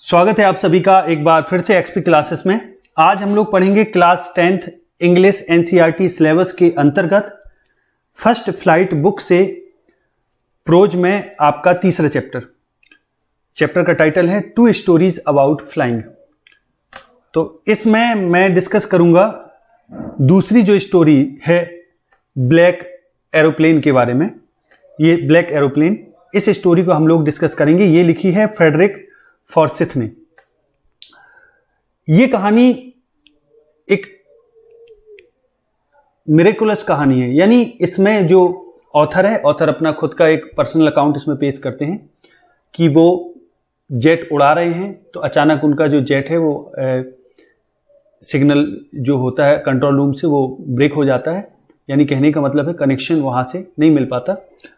स्वागत है आप सभी का एक बार फिर से एक्सपी क्लासेस में। आज हम लोग पढ़ेंगे class 10th English NCERT syllabus के अंतर्गत फर्स्ट फ्लाइट बुक से प्रोज में आपका तीसरा चैप्टर का टाइटल है टू स्टोरीज अबाउट फ्लाइंग। तो इसमें मैं डिस्कस करूंगा दूसरी जो स्टोरी है ब्लैक एरोप्लेन के बारे में। ये ब्लैक एरोप्लेन, इस स्टोरी को हम लोग डिस्कस करेंगे। ये लिखी है फ्रेडरिक फॉर्सिथ ने। ये कहानी एक मिरेकुलस कहानी है, यानी इसमें जो ऑथर है, ऑथर अपना खुद का एक पर्सनल अकाउंट इसमें पेश करते हैं कि वो जेट उड़ा रहे हैं तो अचानक उनका जो जेट है वो सिग्नल जो होता है कंट्रोल रूम से वो ब्रेक हो जाता है, यानी कहने का मतलब है कनेक्शन वहां से नहीं मिल पाता।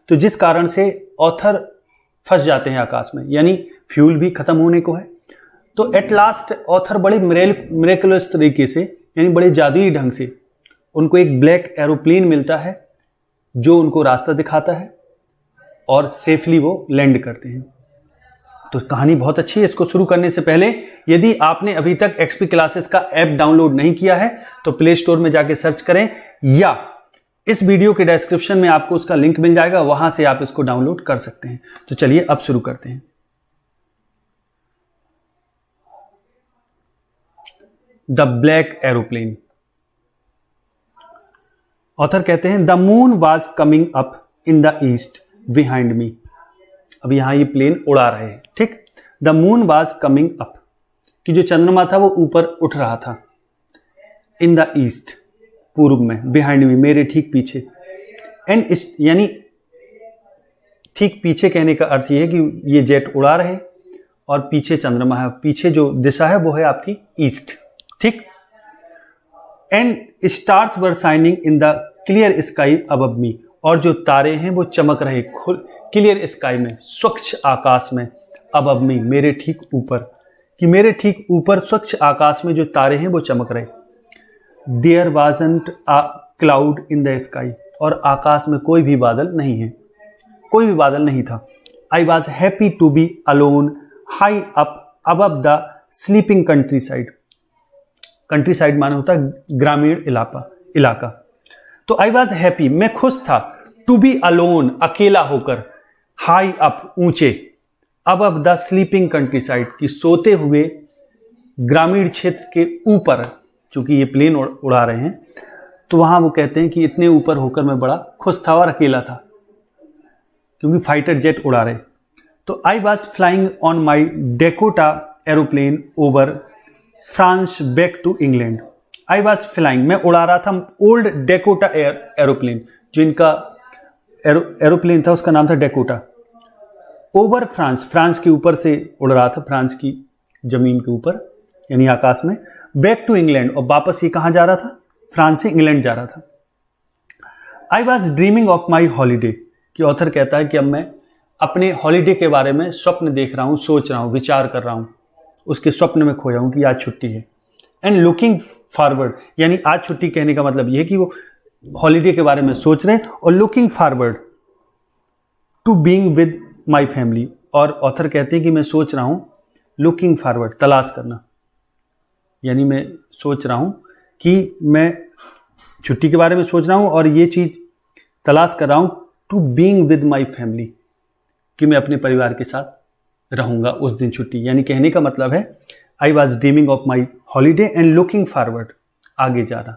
तो जिस कारण से ऑथर फंस जाते हैं आकाश में, यानी फ्यूल भी खत्म होने को है। तो एट लास्ट ऑथर बड़े मिरेकुलस तरीके से, यानी बड़े जादुई ढंग से उनको एक ब्लैक एरोप्लेन मिलता है जो उनको रास्ता दिखाता है और सेफली वो लैंड करते हैं। तो कहानी बहुत अच्छी है। इसको शुरू करने से पहले यदि आपने अभी तक एक्सपी क्लासेस का ऐप डाउनलोड नहीं किया है तो प्ले स्टोर में जाके सर्च करें, या इस वीडियो के डिस्क्रिप्शन में आपको उसका लिंक मिल जाएगा, वहां से आप इसको डाउनलोड कर सकते हैं। तो चलिए अब शुरू करते हैं। The black aeroplane. ऑथर कहते हैं the moon was coming up in the east behind me. अब यहां ये प्लेन उड़ा रहे हैं, ठीक। The moon was coming up, कि जो चंद्रमा था वो ऊपर उठ रहा था। इन द ईस्ट, पूर्व में, बिहाइंड मी, मेरे ठीक पीछे। एंड यानी ठीक पीछे कहने का अर्थ ये है कि ये जेट उड़ा रहे और पीछे चंद्रमा है, पीछे जो दिशा है वो है आपकी ईस्ट, ठीक। And stars were shining in the clear sky above मी, और जो तारे हैं वो चमक रहे क्लियर स्काई में, स्वच्छ आकाश में, अबव मी, मेरे ठीक ऊपर, कि मेरे ठीक ऊपर स्वच्छ आकाश में जो तारे हैं वो चमक रहे। There wasn't a cloud in the sky, और आकाश में कोई भी बादल नहीं है, कोई भी बादल नहीं था। I was happy to be alone high up above the sleeping countryside. Countryside माने होता है ग्रामीण इलाका। तो आई वॉज हैप्पी, मैं खुश था, टू बी अलोन, अकेला होकर, हाई अप, ऊंचे, above the sleeping country side, की सोते हुए ग्रामीण क्षेत्र के ऊपर, चूंकि ये प्लेन उड़ा रहे हैं तो वहां वो कहते हैं कि इतने ऊपर होकर मैं बड़ा खुश था और अकेला था, क्योंकि फाइटर जेट उड़ा रहे। तो I was flying on my Dakota aeroplane over France back to England. I was flying, मैं उड़ा रहा था ओल्ड डेकोटा एरोप्लेन, जो इनका एरोप्लेन था उसका नाम था डेकोटा। ओवर फ्रांस, फ्रांस के ऊपर से उड़ रहा था, फ्रांस की जमीन के ऊपर, यानी आकाश में। बैक टू इंग्लैंड, और वापस ये कहां जा रहा था? फ्रांस से इंग्लैंड जा रहा था। I was dreaming of my holiday, कि ऑथर कहता है कि अब मैं अपने हॉलीडे के बारे में स्वप्न देख रहा हूं, सोच रहा हूं, विचार कर रहा हूं, उसके स्वप्न में खोया हूं कि आज छुट्टी है। एंड लुकिंग फॉरवर्ड, यानी आज छुट्टी कहने का मतलब यह है कि वो हॉलीडे के बारे में सोच रहे हैं, और looking forward to being with my family, और ऑथर कहते हैं कि मैं सोच रहा हूं, लुकिंग फॉरवर्ड, तलाश करना, यानी मैं सोच रहा हूं कि मैं छुट्टी के बारे में सोच रहा हूं और ये चीज तलाश कर रहा हूं, to being with my family, कि मैं अपने परिवार के साथ रहूंगा उस दिन छुट्टी। यानी कहने का मतलब है I was dreaming of my holiday and looking forward, आगे जा रहा।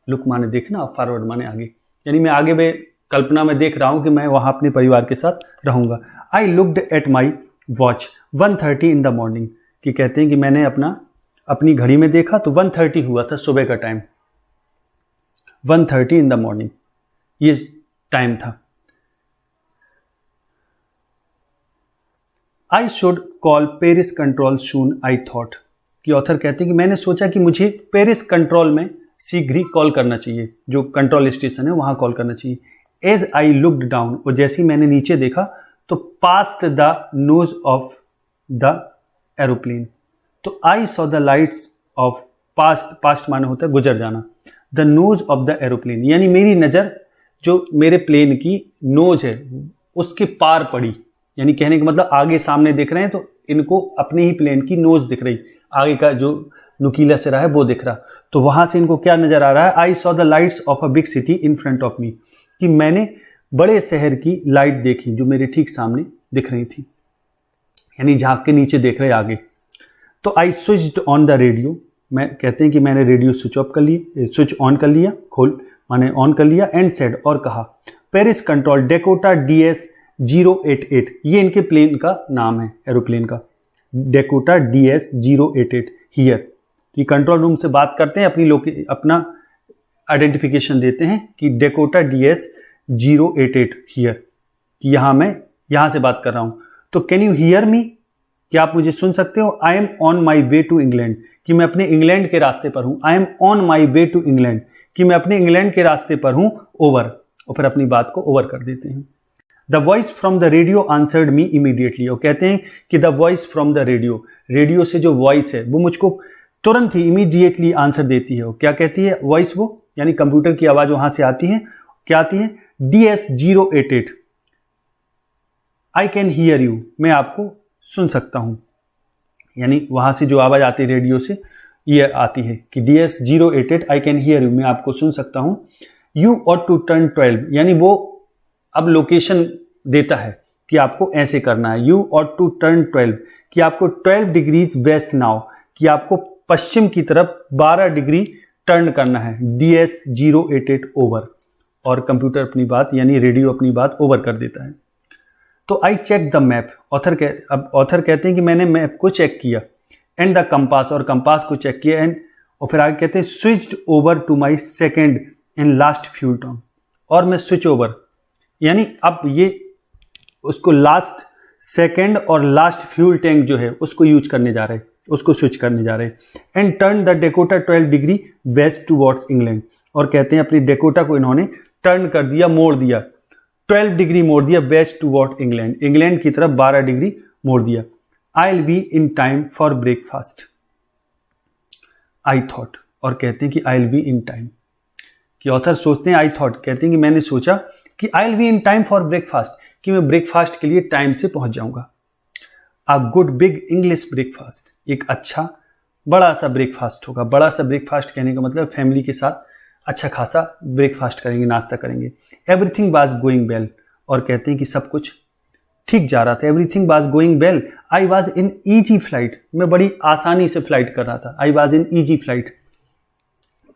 लुक माने देखना और फॉरवर्ड माने आगे, यानी मैं आगे में कल्पना में देख रहा हूं कि मैं वहां अपने परिवार के साथ रहूंगा। I looked at my watch 1:30 in the morning, कि कहते हैं कि मैंने अपनी घड़ी में देखा तो 1:30 हुआ था, सुबह का टाइम, 1:30 इन द मॉर्निंग ये टाइम था। I should call Paris control soon I thought, कि ऑथर कहते हैं कि मैंने सोचा कि मुझे पेरिस कंट्रोल में शीघ्र ही कॉल करना चाहिए, जो कंट्रोल स्टेशन है वहां कॉल करना चाहिए। एज आई लुक्ड डाउन, और जैसे ही मैंने नीचे देखा तो past the nose of the aeroplane, तो I saw the lights of past, past माने होता है गुजर जाना, the nose of the aeroplane, यानी मेरी नजर जो मेरे प्लेन की नोज है उसके पार पड़ी, यानी कहने का मतलब आगे सामने दिख रहे हैं तो इनको अपने ही प्लेन की नोज दिख रही, आगे का जो नुकीला सिरा है वो दिख रहा। तो वहां से इनको क्या नजर आ रहा है, आई saw the lights of a big city in front of मी, कि मैंने बड़े शहर की लाइट देखी जो मेरे ठीक सामने दिख रही थी, यानी झांक के नीचे देख रहे आगे। तो I switched on the radio, मैं कहते हैं कि मैंने रेडियो स्विच ऑन कर लिया, माने ऑन कर लिया, एंड सेड, और कहा, पेरिस कंट्रोल डेकोटा DS-088, ये इनके प्लेन का नाम है, एरोप्लेन का, डेकोटा DS-088 हियर। ये कंट्रोल रूम से बात करते हैं, अपना आइडेंटिफिकेशन देते हैं कि डेकोटा DS-088 हियर, कि यहां से बात कर रहा हूं। तो कैन यू हियर मी, क्या आप मुझे सुन सकते हो? I am on my way to England, कि मैं अपने इंग्लैंड के रास्ते पर हूं। I am on my way to England, कि मैं अपने इंग्लैंड के रास्ते पर हूं। ओवर, और फिर अपनी बात को ओवर कर देते हैं। The voice from the radio answered me immediately, और कहते हैं कि the voice from the radio, radio से जो वॉइस है वो मुझको तुरंत ही इमीडिएटली आंसर देती है। क्या कहती है वॉइस? वो यानी कंप्यूटर की आवाज वहां से आती है, क्या आती है? DS-088, I can hear you, मैं आपको सुन सकता हूं। यानी वहां से जो आवाज आती है रेडियो से, ये आती है कि DS-088 I can hear you, मैं आपको सुन सकता हूं। यू ऑट टू टर्न 12, यानी वो अब लोकेशन देता है कि आपको ऐसे करना है। यू ऑट टू टर्न 12, कि आपको 12 डिग्रीज वेस्ट नाउ, कि आपको पश्चिम की तरफ 12 डिग्री टर्न करना है। DS-088 ओवर, और कंप्यूटर अपनी बात यानी रेडियो अपनी बात ओवर कर देता है। तो आई चेक द मैप, अब ऑथर कहते हैं कि मैंने मैप को चेक किया, एंड द कंपास, और कंपास को चेक किया, एंड और फिर आगे कहते हैं switched over to my second and last fuel tank, और मैं स्विच ओवर यानी अब ये उसको लास्ट सेकेंड और लास्ट फ्यूल टैंक जो है उसको यूज करने जा रहे हैं, उसको स्विच करने जा रहे हैं। And turn the Dakota 12 degree west towards England, और कहते हैं अपनी डेकोटा को इन्होंने टर्न कर दिया, मोड़ दिया, 12 डिग्री मोड़ दिया वेस्ट टूवर्ड इंग्लैंड, इंग्लैंड की तरफ 12 डिग्री मोड़ दिया। I will be in time for breakfast, I thought, और कहते हैं कि I will be in time, कि ऑथर सोचते हैं आई थॉट, कहते हैं कि मैंने सोचा कि I will be in time for breakfast, कि मैं ब्रेकफास्ट के लिए टाइम से पहुंच जाऊंगा। A good big English breakfast, एक अच्छा बड़ा सा ब्रेकफास्ट होगा। बड़ा सा ब्रेकफास्ट कहने का मतलब फैमिली के साथ अच्छा खासा ब्रेकफास्ट करेंगे, नाश्ता करेंगे। एवरीथिंग वाज गोइंग वेल, और कहते हैं कि सब कुछ ठीक जा रहा था। Everything was going well, I was in easy flight, मैं बड़ी आसानी से फ्लाइट कर रहा था। I was in easy flight.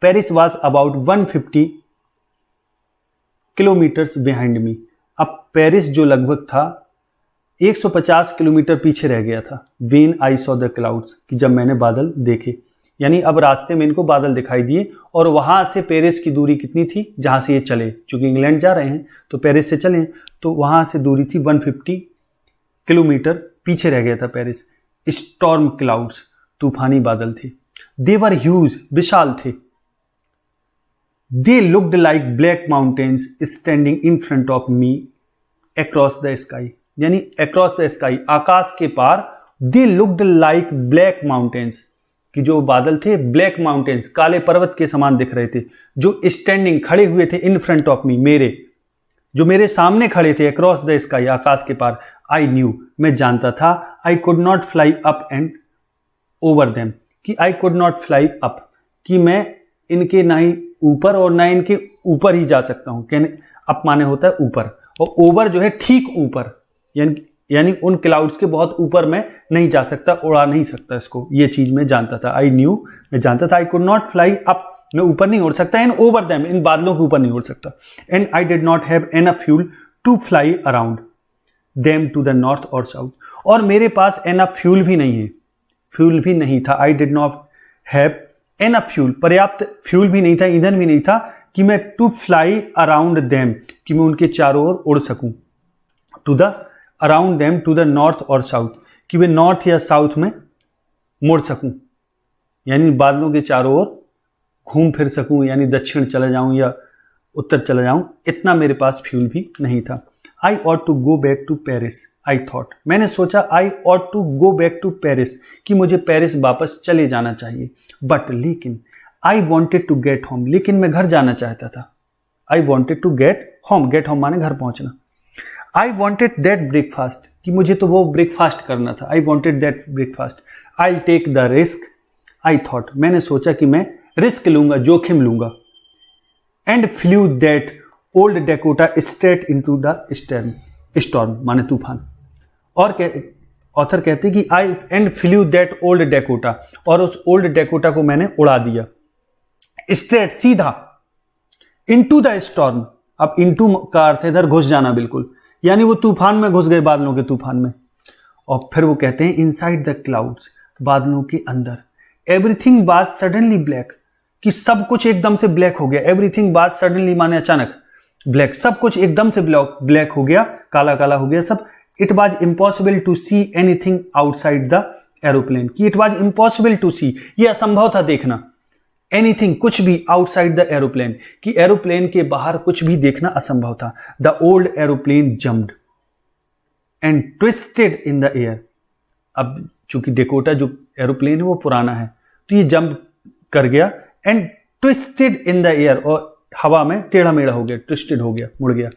Paris was about 150 kilometres behind me, अब पेरिस जो लगभग था 150 किलोमीटर पीछे रह गया था। When I saw the clouds, कि जब मैंने बादल देखे, यानी अब रास्ते में इनको बादल दिखाई दिए, और वहां से पेरिस की दूरी कितनी थी जहां से ये चले, चूंकि इंग्लैंड जा रहे हैं तो पेरिस से चले, तो वहां से दूरी थी 150 किलोमीटर पीछे रह गया था पेरिस। स्टॉर्म क्लाउड्स, तूफानी बादल थे। दे वर ह्यूज, विशाल थे। They looked like black mountains standing in front of me across the sky, यानी अक्रॉस द स्काई, आकाश के पार। They looked like black mountains, कि जो बादल थे ब्लैक माउंटेन्स, काले पर्वत के समान दिख रहे थे, जो स्टैंडिंग खड़े हुए थे इन फ्रंट ऑफ मी, जो मेरे सामने खड़े थे, अक्रॉस द स्काई, आकाश के पार। आई न्यू, मैं जानता था। I could not fly up and over them, कि I could not fly up, कि मैं इनके ना ही ऊपर और ना इनके ऊपर ही जा सकता हूं। कहने अप माने होता है ऊपर, और ओवर जो है ठीक ऊपर, यानी उन क्लाउड्स के बहुत ऊपर मैं नहीं जा सकता, उड़ा नहीं सकता इसको, ये चीज मैं जानता था। आई न्यू, मैं जानता था। I could not fly up, मैं ऊपर नहीं उड़ सकता। एंड ओवर देम, इन बादलों के ऊपर नहीं उड़ सकता। And I did not have enough fuel to fly around them to the north और साउथ, और मेरे पास एनफ फ्यूल भी नहीं है, फ्यूल भी नहीं था। आई did not have enough fuel, पर्याप्त फ्यूल भी नहीं था, ईंधन भी नहीं था, कि मैं टू फ्लाई अराउंड देम, कि मैं उनके चारों ओर उड़ सकूं। To the around them to the north और साउथ, कि वे नॉर्थ या साउथ में मुड़ सकूं, यानी बादलों के चारों ओर घूम फिर सकूं, यानी दक्षिण चला जाऊं या उत्तर चला जाऊं, इतना मेरे पास फ्यूल भी नहीं था। I ought to go back to Paris, I thought, मैंने सोचा I ought to go back to Paris, कि मुझे पेरिस वापस चले जाना चाहिए। बट लेकिन I wanted to get home, लेकिन मैं घर जाना चाहता था। I wanted to get home, get home माने घर पहुंचना। आई वॉन्टेड दैट ब्रेकफास्ट, कि कि मुझे तो वो ब्रेकफास्ट करना था, I wanted that breakfast. I take the risk, I thought, मैंने सोचा कि मैं रिस्क लूंगा, जोखिम लूंगा। And flew that old Dakota straight into the storm, माने तूफान। और ऑथर कहते हैं कि I and flew that old Dakota, और उस ओल्ड डेकोटा को मैंने उड़ा दिया, स्ट्रेट सीधा, इनटू द स्टॉर्म। अब इनटू का अर्थ है इधर घुस जाना बिल्कुल, यानी वो तूफान में घुस गए, बादलों के तूफान में। और फिर वो कहते हैं इनसाइड द क्लाउड्स, बादलों के अंदर। एवरीथिंग वाज सडनली ब्लैक, कि सब कुछ एकदम से ब्लैक हो गया। एवरीथिंग वाज सडनली माने अचानक, ब्लैक, सब कुछ एकदम से ब्लैक हो गया, काला काला हो गया सब। It was impossible to see anything outside the aeroplane, कि it was impossible to see, ये असंभव था देखना, एनीथिंग, कुछ भी, आउटसाइड द एरोप्लेन, कि एरोप्लेन के बाहर कुछ भी देखना असंभव था। The old aeroplane jumped and twisted in the air. अब चूंकि डेकोटा जो एरोप्लेन है वो पुराना है, तो ये जंप कर गया, and twisted in the air, और हवा में टेढ़ा मेढ़ा हो गया, ट्विस्टेड हो गया, मुड़ गया।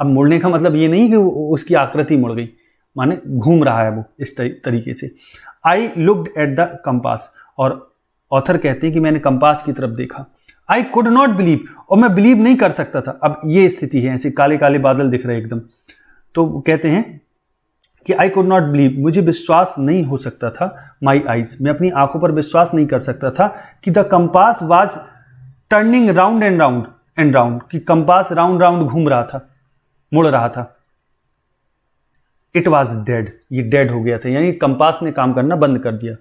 अब मुड़ने का मतलब ये नहीं कि उसकी आकृति मुड़ गई, माने घूम रहा है वो इस तरीके से। I looked at the compass, और ऑथर कहते हैं कि मैंने कंपास की तरफ देखा। आई कुड नॉट बिलीव, और मैं बिलीव नहीं कर सकता था। अब ये स्थिति है, ऐसे काले काले बादल दिख रहे हैं एकदम, तो कहते हैं कि आई कुड नॉट बिलीव, मुझे विश्वास नहीं हो सकता था, माई आईज, मैं अपनी आंखों पर विश्वास नहीं कर सकता था कि the compass was turning round and round and round, कि कंपास राउंड राउंड घूम रहा था, मुड़ रहा था। इट वॉज डेड, ये डेड हो गया था, यानी कंपास ने काम करना बंद कर दिया।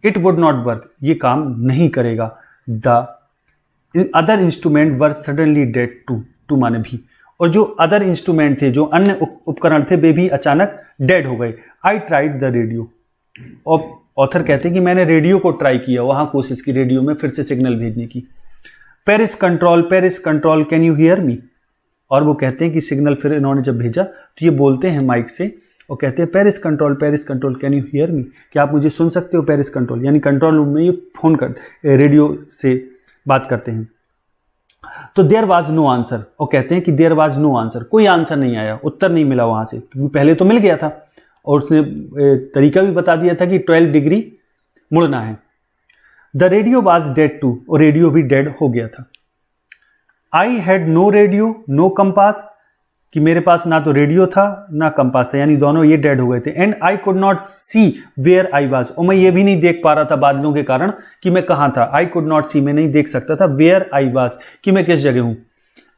इट वुड नॉट वर्क, ये काम नहीं करेगा। The other instrument were suddenly dead too माने भी, और जो अदर इंस्ट्रूमेंट थे, जो अन्य उपकरण थे, वे भी अचानक डेड हो गए। आई ट्राइड द रेडियो, और ऑथर कहते हैं कि मैंने रेडियो को ट्राई किया, वहां कोशिश की रेडियो में फिर से सिग्नल भेजने की। Paris control, can you hear me, और वो कहते हैं कि सिग्नल फिर इन्होंने जब भेजा तो ये बोलते हैं माइक से, और कहते हैं Paris control, can you hear me, क्या आप मुझे सुन सकते हो पेरिस कंट्रोल, यानी कंट्रोल रूम में ये फोन कर रेडियो से बात करते हैं। तो देयर वाज नो आंसर, और कहते हैं कि देयर वाज नो आंसर, कोई आंसर नहीं आया, उत्तर नहीं मिला वहां से, क्योंकि पहले तो मिल गया था और उसने तरीका भी बता दिया था कि 12 डिग्री मुड़ना है। The radio was dead too, और रेडियो भी डेड हो गया था। I had no radio no compass, कि मेरे पास ना तो रेडियो था ना कंपास था, यानी दोनों ये डेड हो गए थे। And I could not see where I was, और मैं ये भी नहीं देख पा रहा था बादलों के कारण कि मैं कहां था। आई कुड नॉट सी, मैं नहीं देख सकता था वेयर आई वाज, कि मैं किस जगह हूं।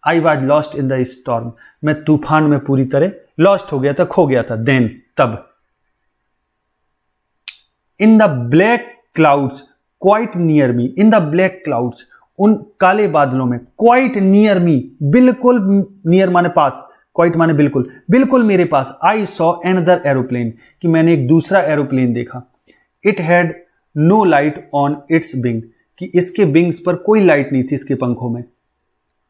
I was lost in the storm, मैं तूफान में पूरी तरह लॉस्ट हो गया था, खो गया था। देन, तब, इन the black clouds quite near me, in the black clouds, उन काले बादलों में, क्वाइट नियर मी, बिल्कुल नियर माने पास, क्वाइट माने बिल्कुल, बिल्कुल मेरे पास। आई सॉ अनदर एरोप्लेन, कि मैंने एक दूसरा एरोप्लेन देखा। It had no light on its wing, कि इसके विंग्स पर कोई लाइट नहीं थी, इसके पंखों में।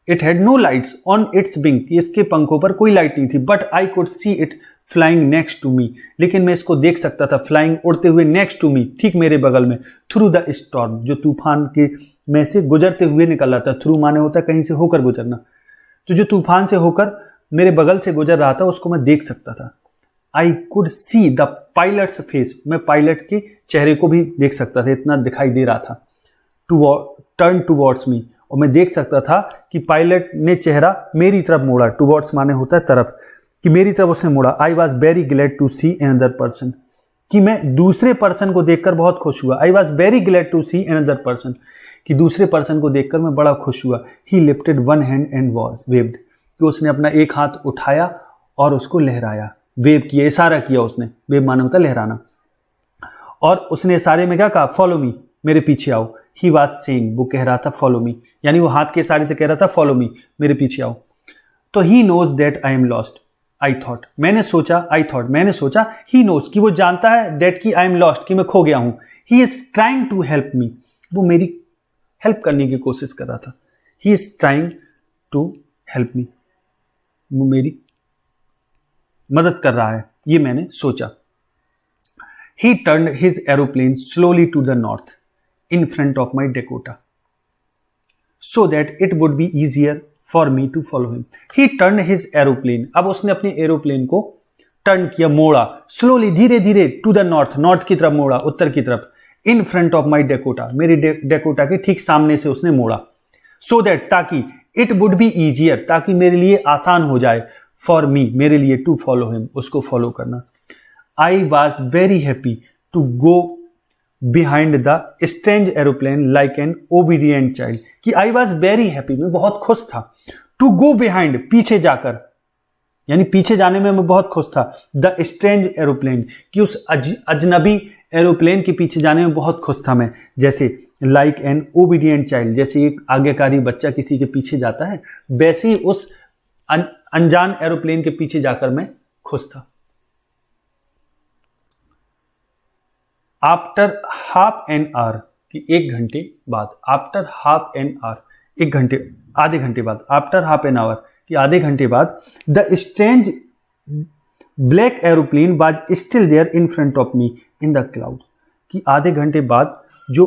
It had no lights on its wing, कि इसके पंखों पर कोई लाइट नहीं थी। But I could see it flying next to me, लेकिन मैं इसको देख सकता था फ्लाइंग, उड़ते हुए, नेक्स्ट टू मी, ठीक मेरे बगल में। थ्रू द स्टॉर्म, जो तूफान के में से गुजरते हुए निकल रहा था। थ्रू माने होता है कहीं से होकर गुजरना, तो जो तूफान से होकर मेरे बगल से गुजर रहा था उसको मैं देख सकता था। I could see the pilots face, मैं पायलट के चेहरे को भी देख सकता था, इतना दिखाई दे रहा था। टर्न टूवर्ड्स मी, और मैं देख सकता था कि पायलट ने चेहरा मेरी तरफ मोड़ा। टूवर्ड्स माने होता है तरफ, कि मेरी तरफ उसने मोड़ा। I was very glad to see another person, कि मैं दूसरे पर्सन को देखकर बहुत खुश हुआ। I was very glad to see another person, कि दूसरे पर्सन को देखकर मैं बड़ा खुश हुआ। He lifted one hand and was waved, कि उसने अपना एक हाथ उठाया और उसको लहराया, वेव किया, इशारा किया उसने। वेव माने होता लहराना। और उसने इशारे में क्या कहा, फॉलो मी, मेरे पीछे आओ। ही वाज सेइंग, वो कह रहा था फॉलो मी, यानी वो हाथ के इशारे से कह रहा था फॉलो मी, मेरे पीछे आओ। तो he knows that I am lost, I thought, मैंने सोचा, ही नोज, कि वो जानता है, दैट की आई एम लॉस्ट, कि मैं खो गया हूं। He is trying to help me, वो मेरी हेल्प करने की कोशिश कर रहा था। He is trying to help me, वो मेरी मदद कर रहा है, ये मैंने सोचा। He turned his aeroplane slowly to the north in front of my Dakota so that it would be easier for me to follow him. He turned his aeroplane, अब उसने अपने एरोप्लेन को टर्न किया, मोड़ा, स्लोली धीरे धीरे to the north, north की तरफ मोड़ा, उत्तर की तरफ, इन फ्रंट ऑफ माई डेकोटा, मेरी डेकोटा के ठीक सामने से उसने मोड़ा, सो दैट, ताकि, इट वुड बी ईजियर, ताकि मेरे लिए आसान हो जाए, फॉर मी, मेरे लिए, टू फॉलो हिम, उसको फॉलो करना। I was very happy to go behind the strange aeroplane like an obedient child, कि आई वॉज वेरी हैप्पी, मैं बहुत खुश था, टू गो बिहाइंड, पीछे जाकर, यानी पीछे जाने में मैं बहुत खुश था, द स्ट्रेंज एरोप्लेन, कि उस अजनबी एरोप्लेन के पीछे जाने में बहुत खुश था मैं, जैसे लाइक एन ओबीडियंट चाइल्ड, जैसे एक आज्ञाकारी बच्चा किसी के पीछे जाता है, वैसे ही उस अनजान एरोप्लेन के पीछे जाकर मैं खुश था। आफ्टर हाफ एन आवर, कि एक घंटे बाद, आफ्टर हाफ एन आवर, एक घंटे, आधे घंटे बाद, आफ्टर हाफ एन आवर, कि आधे घंटे बाद, the strange black aeroplane was still there in front of me in the cloud, कि आधे घंटे बाद जो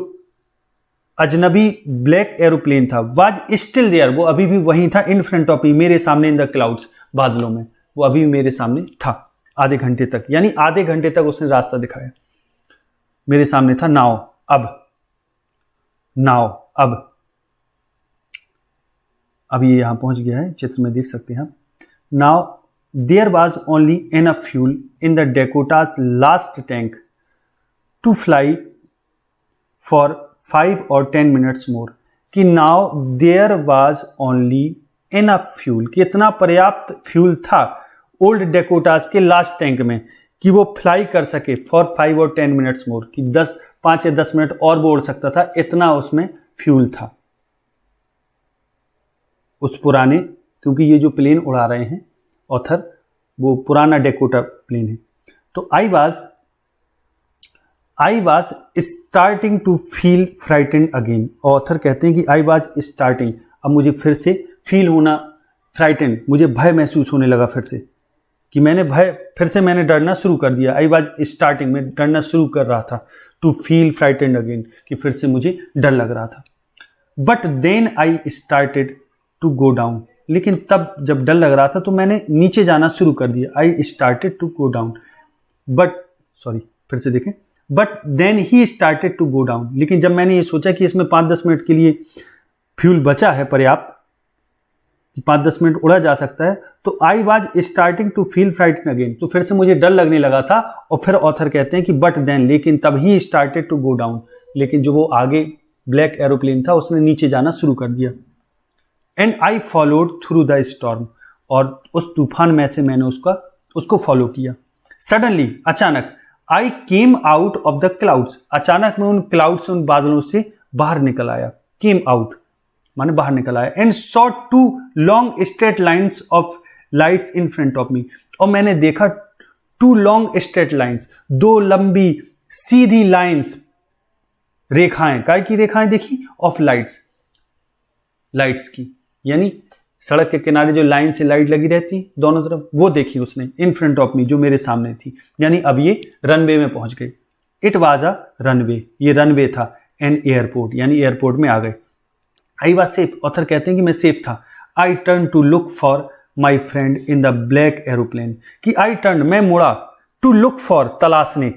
अजनबी ब्लैक एरोप्लेन था, वाज स्टिल देयर, वो अभी भी वहीं था, इन फ्रंट ऑफ मी, मेरे सामने, इन द क्लाउड्स, बादलों में, वो अभी भी मेरे सामने था आधे घंटे तक, यानी आधे घंटे तक उसने रास्ता दिखाया, मेरे सामने था। नाउ, अब, नाउ, अब ये यहां पहुंच गया है, चित्र में देख सकते हैं। Now there was only enough fuel in the Dakota's last tank to fly for 5 or 10 minutes more, कि now there was only enough fuel, कि इतना पर्याप्त फ्यूल था ओल्ड डेकोटाज के लास्ट टैंक में कि वो फ्लाई कर सके फॉर 5 or 10 minutes मोर, कि 5 या 10 मिनट और वो उड़ सकता था, इतना उसमें फ्यूल था उस पुराने, क्योंकि ये जो प्लेन उड़ा रहे हैं ऑथर, वो पुराना डेकोटा प्लेन है। तो I was starting to feel frightened again, author कहते हैं कि आई वॉज स्टार्टिंग, अब मुझे फिर से फील होना, फ्राइटेंड, मुझे भय महसूस होने लगा फिर से, कि मैंने डरना शुरू कर दिया। आई वॉज स्टार्टिंग, में डरना शुरू कर रहा था, टू फील फ्राइटेंड अगेन, कि फिर से मुझे डर लग रहा था। But then I started to go down, लेकिन तब जब डर लग रहा था तो मैंने नीचे जाना शुरू कर दिया। I started to go down, फिर से देखें, but then he started to go down, लेकिन जब मैंने ये सोचा कि इसमें 5-10 मिनट के लिए फ्यूल बचा है पर्याप्त, 5-10 मिनट उड़ा जा सकता है, तो I was starting to feel frightened again, तो फिर से मुझे डर लगने लगा था। और फिर ऑथर कहते हैं कि बट देन, लेकिन तब he started to go down, लेकिन जो वो आगे ब्लैक एरोप्लेन था उसने नीचे जाना शुरू कर दिया। And I followed through the storm, और उस तूफान में से मैंने उसको फॉलो किया। सडनली, अचानक, I came out of the clouds, अचानक मैं उन क्लाउड से, उन बादलों से बाहर निकल आया। केम आउट माने बाहर निकल आया। And saw 2 long straight lines of lights in front of मी, और मैंने देखा 2 लॉन्ग स्ट्रेट लाइन्स, 2 लंबी सीधी लाइन्स, रेखाएं, काय की रेखाएं देखी, ऑफ लाइट्स की, यानी सड़क के किनारे जो लाइन से लाइट लगी रहती दोनों तरफ, वो देखी उसने, इन फ्रंट ऑफ मी, जो मेरे सामने थी, यानी अब ये रनवे में पहुंच गए। इट वाज अ रनवे, ये रनवे था, एन एयरपोर्ट, यानी एयरपोर्ट में आ गए। आई वॉज सेफ, ऑथर कहते हैं कि मैं सेफ था। I turn to look for my friend in the black aeroplane, कि आई टर्न, मैं मुड़ा, टू लुक फॉर, तलाशने,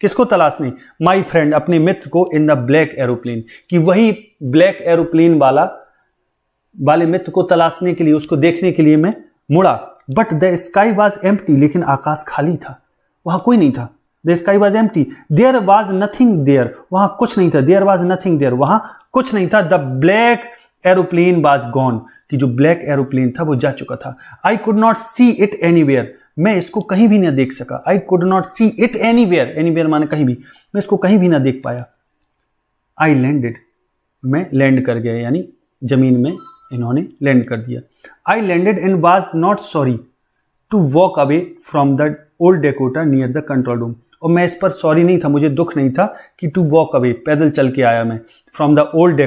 किसको तलाशने, माई फ्रेंड, अपने मित्र को, इन द ब्लैक एरोप्लेन, कि वही ब्लैक एरोप्लेन वाले मित्र को तलाशने के लिए, उसको देखने के लिए मैं मुड़ा। But the sky was empty, लेकिन आकाश खाली था, वहां कोई नहीं था। The sky was empty, there was nothing there, वहां कुछ नहीं था। देयर वॉज नथिंग देयर, वहां कुछ नहीं था। The black aeroplane was gone, कि जो ब्लैक एरोप्लेन था वो जा चुका था। I could not see it anywhere, मैं इसको कहीं भी ना देख सका। आई could not see it anywhere, anywhere माने कहीं भी, मैं इसको कहीं भी ना देख पाया। आई लैंडेड, मैं लैंड कर गया, यानी जमीन में इन्होंने लैंड कर दिया। I landed and was not sorry to walk away from the old Dakota near the control room, और मैं इस पर सॉरी नहीं था, मुझे दुख नहीं था कि टू वॉक अवे, पैदल चल के आया मैं, फ्रॉम द ओल्ड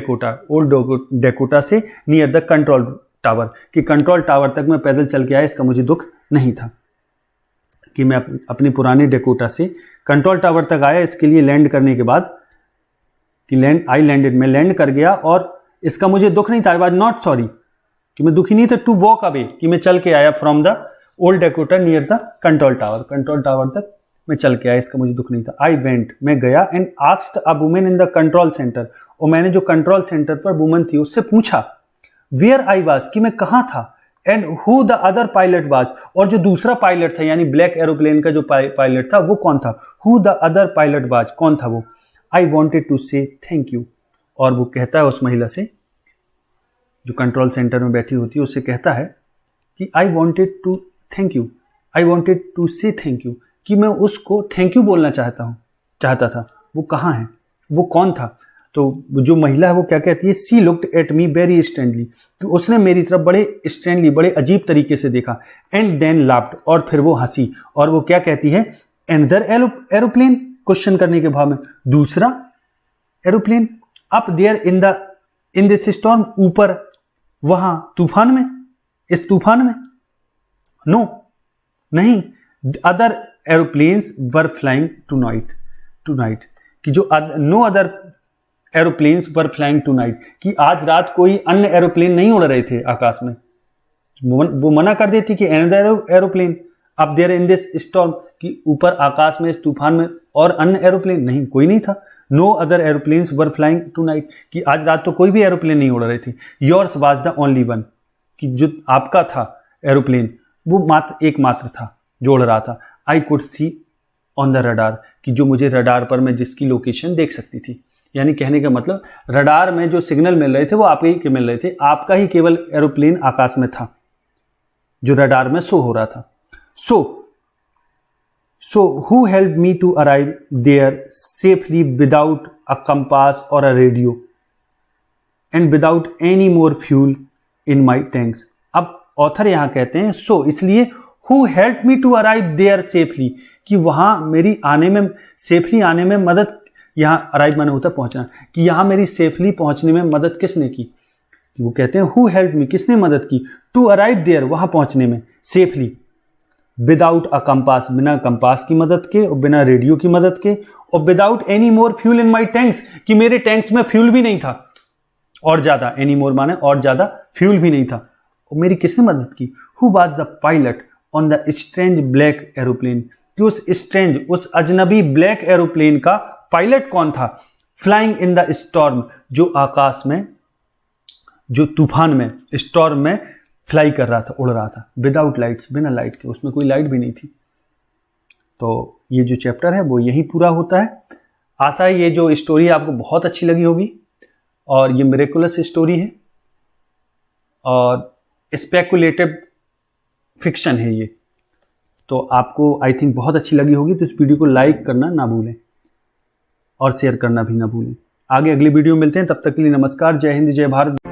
डेकोटा से नियर द कंट्रोल टावर, कि कंट्रोल टावर तक मैं पैदल चल के आया, इसका मुझे दुख नहीं था कि मैं अपने पुराने डेकोटा से कंट्रोल टावर तक आया। इसके लिए लैंड करने के बाद कि आई लैंडेड, मैं लैंड कर गया, और इसका मुझे दुख नहीं था। आई वॉज नॉट सॉरी, कि मैं दुखी नहीं था। टू वॉक अवे, कि मैं चल के आया, from the old Dakota near the control tower तक मैं चल के आया, इसका मुझे दुख नहीं था। आई वेंट, मैं गया, and asked a woman in the control centre, और मैंने जो कंट्रोल सेंटर पर वुमन थी उससे पूछा, वेयर आई वाज, कि मैं कहाँ था, and who the other pilot was, और जो दूसरा पायलट था यानी ब्लैक एरोप्लेन का जो पायलट था वो कौन था, who the other pilot was, कौन था वो। आई wanted to say thank you, और वो कहता है उस महिला से जो कंट्रोल सेंटर में बैठी होती है, उससे कहता है कि I wanted to thank you, I wanted to say thank you, कि मैं उसको थैंक यू बोलना चाहता था। वो कहाँ है, वो कौन था। तो जो महिला है वो क्या कहती है, she looked at me very strangely, कि उसने मेरी तरफ बड़े स्ट्रेंजली, बड़े अजीब तरीके से देखा, एंड देन लाफ्ड, और फिर वो हंसी, और वो क्या कहती है, एनदर एरोप्लेन, क्वेश्चन करने के भाव में, दूसरा aeroplane, up there in this storm, ऊपर वहां तूफान में, इस तूफान में, नो नहीं, other aeroplanes were flying tonight, कि जो no other aeroplanes were flying tonight, कि आज रात कोई अन्य एरोप्लेन नहीं उड़ रहे थे आकाश में। वो मना कर देती कि another aeroplane up there in this storm, कि ऊपर आकाश में इस तूफान में और अन्य एरोप्लेन नहीं, कोई नहीं था। No other aeroplanes were flying tonight, कि आज रात तो कोई भी एरोप्लेन नहीं उड़ रहे थे। Yours was the only one, कि जो आपका था एरोप्लेन वो एकमात्र था जो उड़ रहा था। I could C on the radar, कि जो मुझे रडार पर मैं जिसकी लोकेशन देख सकती थी, यानी कहने का मतलब रडार में जो सिग्नल मिल रहे थे वो आपके ही के मिल रहे थे, आपका ही केवल एरोप्लेन आकाश में था जो रडार में शो हो रहा था। So who help me to arrive there safely without a compass और a radio and without any more fuel in my tanks. अब ऑथर यहां कहते हैं सो इसलिए, who help me to arrive there safely, कि वहां मेरी आने में, सेफली आने में मदद, यहां अराइव माने होता पहुंचना, कि यहां मेरी सेफली पहुंचने में मदद किसने की। वो कहते हैं हु हेल्प मी, किसने मदद की, टू अराइव देयर, वहां पहुंचने में सेफली, विदाउट अ कंपास, बिना कंपास की मदद के और बिना रेडियो की मदद के, और without any more fuel in my tanks, कि मेरे टैंक्स में फ्यूल भी नहीं था, और ज्यादा, एनी मोर माने और ज्यादा फ्यूल भी नहीं था। और मेरी किसने मदद की, who was the pilot on the strange black aeroplane, कि उस स्ट्रेंज, उस अजनबी ब्लैक एरोप्लेन का पायलट कौन था, फ्लाइंग इन द स्टॉर्म, जो आकाश में, जो तूफान में, स्टॉर्म में फ्लाई कर रहा था, उड़ रहा था, विदाउट लाइट्स, बिना लाइट के, उसमें कोई लाइट भी नहीं थी। तो ये जो चैप्टर है वो यही पूरा होता है। आशा है ये जो स्टोरी आपको बहुत अच्छी लगी होगी, और ये मिरेकुलस स्टोरी है और स्पेकुलेटिव फिक्शन है ये, तो आपको आई थिंक बहुत अच्छी लगी होगी। तो इस वीडियो को लाइक करना ना भूलें और शेयर करना भी ना भूलें। आगे अगली वीडियो में मिलते हैं, तब तक के लिए नमस्कार, जय हिंद, जय भारत।